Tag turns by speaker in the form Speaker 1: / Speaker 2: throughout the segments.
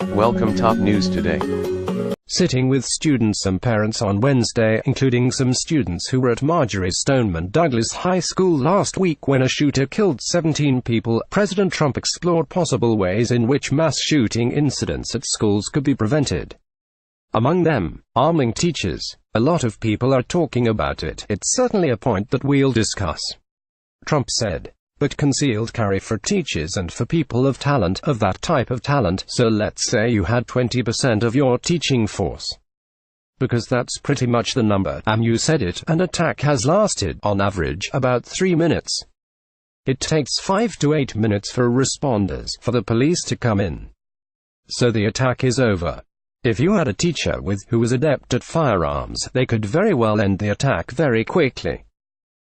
Speaker 1: Welcome top news today.
Speaker 2: Sitting with students and parents on Wednesday, including some students who were at Marjory's Stoneman Douglas High School last week when a shooter killed 17 people, President Trump explored possible ways in which mass shooting incidents at schools could be prevented. Among them, arming teachers. A lot of people are talking about it. It's certainly a point that we'll discuss, Trump said. But concealed carry for teachers and for people of talent, of that type of talent, so let's say you had 20% of your teaching force. Because that's pretty much the number, and you said it, an attack has lasted, on average, about 3 minutes. It takes 5 to 8 minutes for responders, for the police to come in. So the attack is over. If you had a teacher who was adept at firearms, they could very well end the attack very quickly.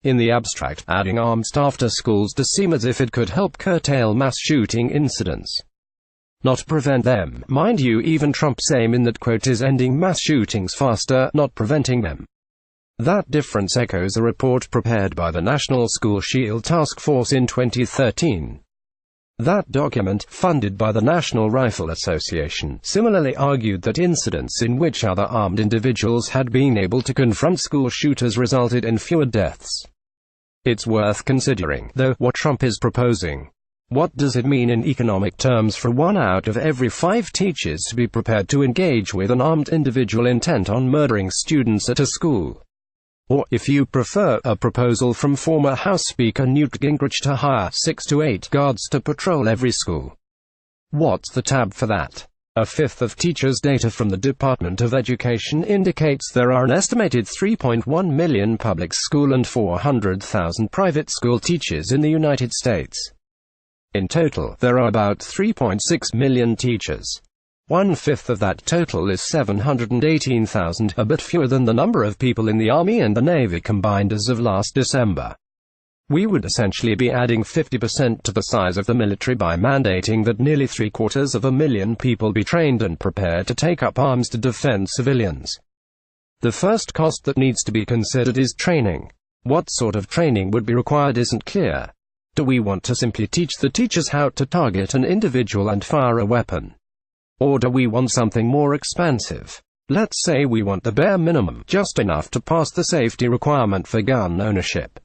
Speaker 2: In the abstract, adding armed staff to schools does seem as if it could help curtail mass shooting incidents. Not prevent them, mind you. Even Trump's aim in that quote is ending mass shootings faster, not preventing them. That difference echoes a report prepared by the National School Shield Task Force in 2013. That document, funded by the National Rifle Association, similarly argued that incidents in which other armed individuals had been able to confront school shooters resulted in fewer deaths. It's worth considering, though, what Trump is proposing. What does it mean in economic terms for 1 out of every 5 teachers to be prepared to engage with an armed individual intent on murdering students at a school? Or, if you prefer, a proposal from former House Speaker Newt Gingrich to hire 6 to 8 guards to patrol every school. What's the tab for that? A fifth of teachers' data from the Department of Education indicates there are an estimated 3.1 million public school and 400,000 private school teachers in the United States. In total, there are about 3.6 million teachers. 1/5 of that total is 718,000, a bit fewer than the number of people in the Army and the Navy combined as of last December. We would essentially be adding 50% to the size of the military by mandating that nearly 750,000 people be trained and prepared to take up arms to defend civilians. The first cost that needs to be considered is training. What sort of training would be required isn't clear. Do we want to simply teach the teachers how to target an individual and fire a weapon? Or do we want something more expansive? Let's say we want the bare minimum, just enough to pass the safety requirement for gun ownership.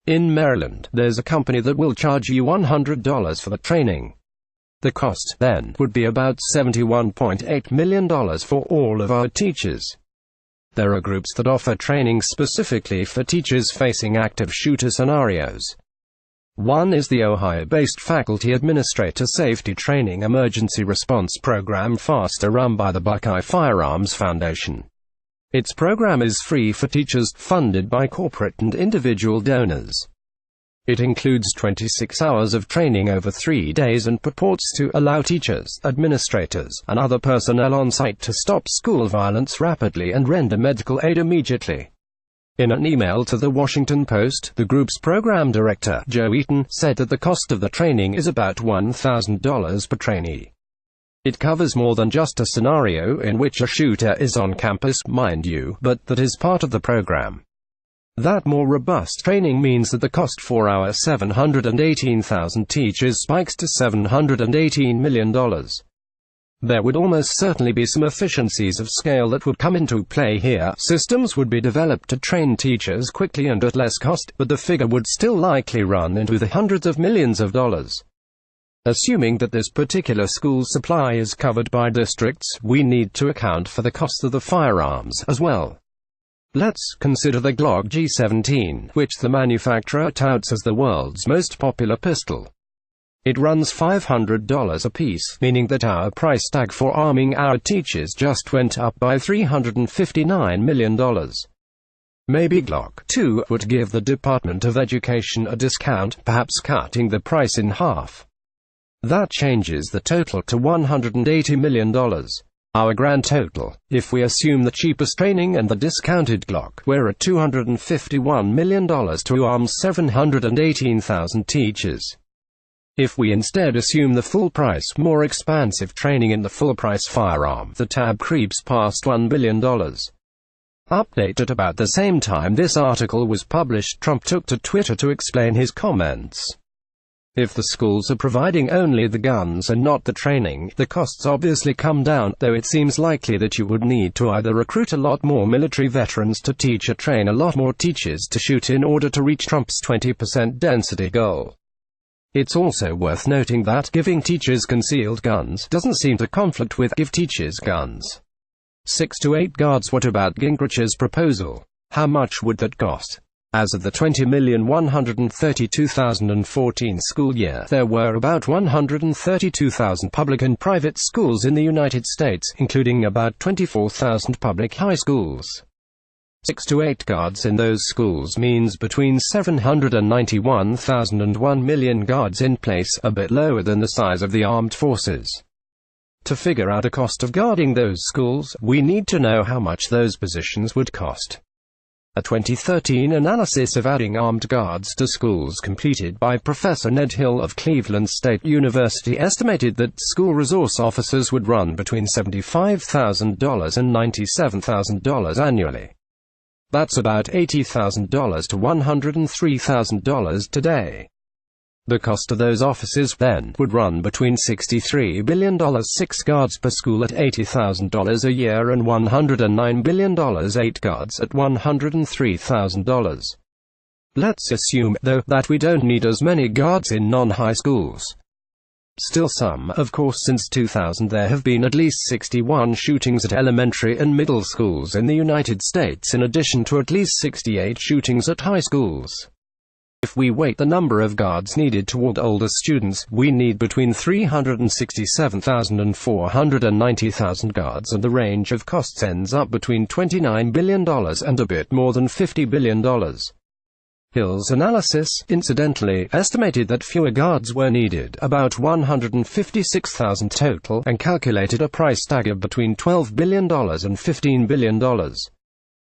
Speaker 2: In Maryland, there's a company that will charge you $100 for the training. The cost, then, would be about $71.8 million for all of our teachers. There are groups that offer training specifically for teachers facing active shooter scenarios. One is the Ohio-based Faculty Administrator Safety Training Emergency Response Program FASTA, run by the Buckeye Firearms Foundation. Its program is free for teachers, funded by corporate and individual donors. It includes 26 hours of training over 3 days and purports to allow teachers, administrators, and other personnel on site to stop school violence rapidly and render medical aid immediately. In an email to The Washington Post, the group's program director, Joe Eaton, said that the cost of the training is about $1,000 per trainee. It covers more than just a scenario in which a shooter is on campus, mind you, but that is part of the program. That more robust training means that the cost for our 718,000 teachers spikes to $718 million. There would almost certainly be some efficiencies of scale that would come into play here. Systems would be developed to train teachers quickly and at less cost, but the figure would still likely run into the hundreds of millions of dollars. Assuming that this particular school supply is covered by districts, we need to account for the cost of the firearms as well. Let's consider the Glock G17, which the manufacturer touts as the world's most popular pistol. It runs $500 a piece, meaning that our price tag for arming our teachers just went up by $359 million. Maybe Glock 2 would give the Department of Education a discount, perhaps cutting the price in half. That changes the total to $180 million. Our grand total, if we assume the cheapest training and the discounted Glock, we're at $251 million to arm 718,000 teachers. If we instead assume the full price, more expansive training in the full price firearm, the tab creeps past $1 billion. Update: at about the same time this article was published, Trump took to Twitter to explain his comments. If the schools are providing only the guns and not the training, the costs obviously come down, though it seems likely that you would need to either recruit a lot more military veterans to teach or train a lot more teachers to shoot in order to reach Trump's 20% density goal. It's also worth noting that giving teachers concealed guns doesn't seem to conflict with give teachers guns. 6 to 8 guards. What about Gingrich's proposal? How much would that cost? As of the 20,132,014 school year, there were about 132,000 public and private schools in the United States, including about 24,000 public high schools. 6 to 8 guards in those schools means between 791,000 and 1 million guards in place, a bit lower than the size of the armed forces. To figure out a cost of guarding those schools, we need to know how much those positions would cost. A 2013 analysis of adding armed guards to schools completed by Professor Ned Hill of Cleveland State University estimated that school resource officers would run between $75,000 and $97,000 annually. That's about $80,000 to $103,000 today. The cost of those officers, then, would run between $63 billion, 6 guards per school at $80,000 a year, and $109 billion, 8 guards at $103,000. Let's assume, though, that we don't need as many guards in non-high schools. Still some, of course. Since 2000 there have been at least 61 shootings at elementary and middle schools in the United States, in addition to at least 68 shootings at high schools. If we weight the number of guards needed toward older students, we need between 367,000 and 490,000 guards, and the range of costs ends up between $29 billion and a bit more than $50 billion. Hill's analysis, incidentally, estimated that fewer guards were needed, about 156,000 total, and calculated a price tag of between $12 billion and $15 billion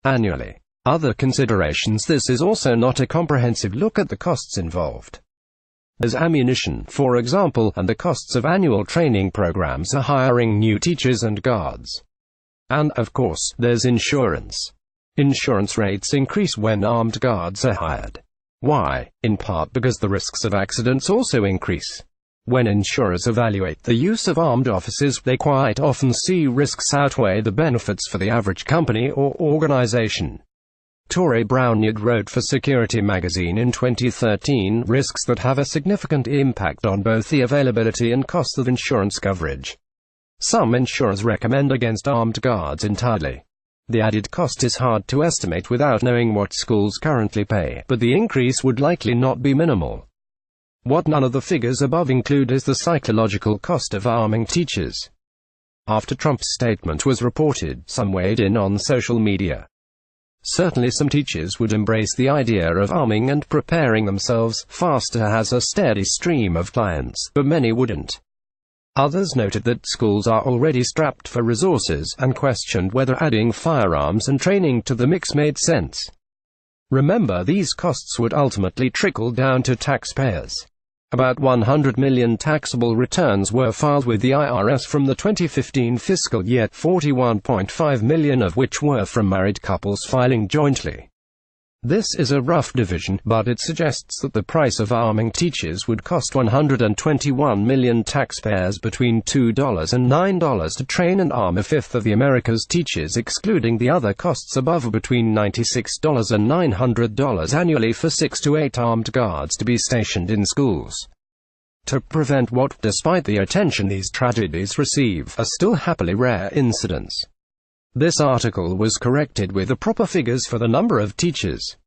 Speaker 2: annually. Other considerations. This is also not a comprehensive look at the costs involved. There's ammunition, for example, and the costs of annual training programs are hiring new teachers and guards. And, of course, there's insurance. Insurance rates increase when armed guards are hired. Why? In part because the risks of accidents also increase. When insurers evaluate the use of armed officers, they quite often see risks outweigh the benefits for the average company or organization. Tori Brownyard wrote for Security magazine in 2013, risks that have a significant impact on both the availability and cost of insurance coverage. Some insurers recommend against armed guards entirely. The added cost is hard to estimate without knowing what schools currently pay, but the increase would likely not be minimal. What none of the figures above include is the psychological cost of arming teachers. After Trump's statement was reported, some weighed in on social media. Certainly some teachers would embrace the idea of arming and preparing themselves faster as a steady stream of clients, but many wouldn't. Others noted that schools are already strapped for resources, and questioned whether adding firearms and training to the mix made sense. Remember, these costs would ultimately trickle down to taxpayers. About 100 million taxable returns were filed with the IRS from the 2015 fiscal year, 41.5 million of which were from married couples filing jointly. This is a rough division, but it suggests that the price of arming teachers would cost 121 million taxpayers between $2 and $9 to train and arm a fifth of the America's teachers, excluding the other costs above, between $96 and $900 annually for 6 to 8 armed guards to be stationed in schools. To prevent what, despite the attention these tragedies receive, are still happily rare incidents. This article was corrected with the proper figures for the number of teachers.